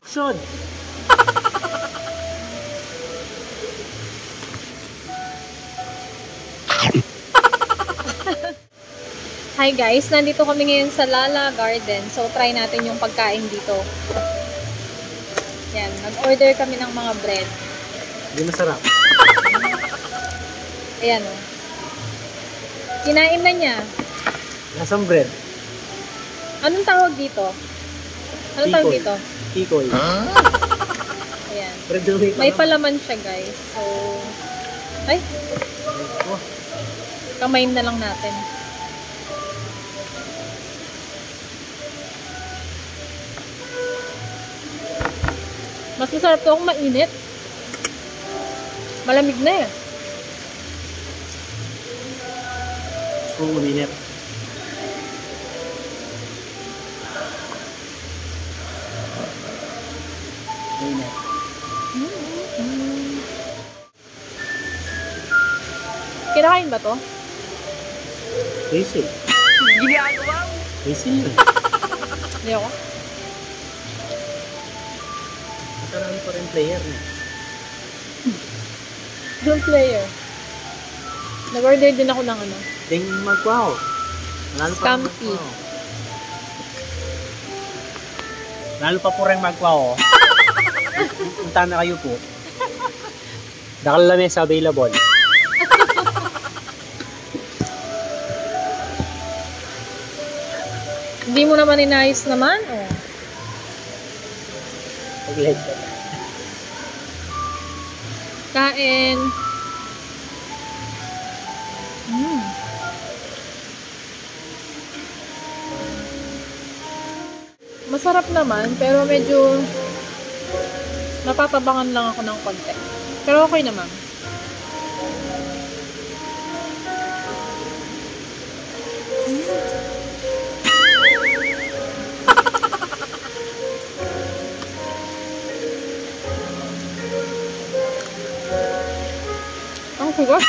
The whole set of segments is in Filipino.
Action! Hi guys, nandito kami ngayon sa Lala Garden. So, try natin yung pagkain dito. Yan, nag-order kami ng mga bread. Hindi masarap. Ayan o. Kinain na niya. Lasang bread. Anong tawag dito? Anong tawag dito? Kikoy. Ayan. Bread na May palaman siya guys. So, ay, Oh, kamayin na lang natin. Mas masarap to kung mainit. Malamig na eh. so uminit. Uminit. Kinakain ba to? Basic. Ginagawa mo. Basic yun. Hindi ako. Masarap pa rin player na. Don't player. Nag-order din ako ng ano. Ding magkwaw. Lalo pa Scampi. magkwaw. Lalo pa po rin magkwaw. Punta na kayo po. Dakal lamesa available. Hindi mo naman inayos naman. Oh. Pag-like ka. Kain. Masarap naman, pero medyo napatabangan lang ako ng konti. Pero okay naman. Ang sugas.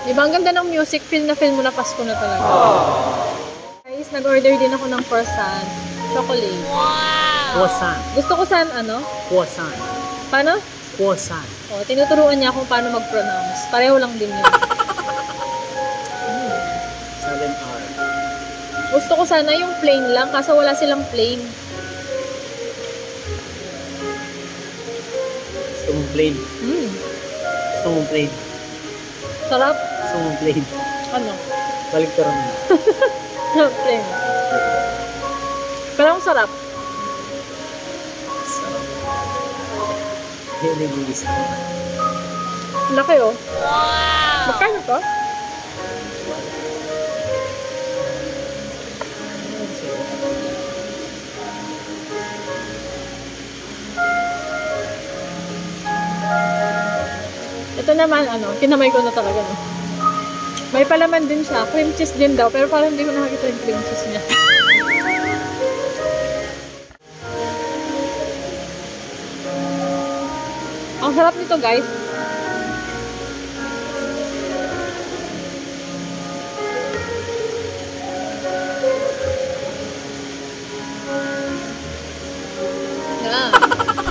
Diba ang ganda ng music, feel mo na Pasko na talaga. Guys, nag-order din ako ng croissant, chocolate. Croissant. Gusto ko saan ano? Croissant. Paano? Croissant. O, tinuturuan niya kung paano mag-pronounce. Pareho lang din yun. 7R. Gusto ko sana yung plain lang, kaso wala silang plain. Gusto mong plain. Gusto mong plain. Sarap. Gusto mong plain. Ano? Balik ka rin. Plain. Pero ang sarap. Sarap. Yan yung nag-iisa. Laki oh. Wow! Magkano to? Ito naman, ano, kinamay ko na talaga, no? May palaman din siya. Cream cheese din daw, pero parang hindi ko nakakita yung cream cheese niya. Ang sarap nito, guys. Yeah.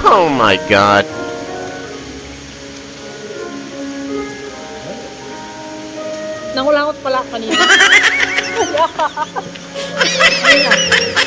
Oh my God. Nangulangot pala ako kanina. Ayun na.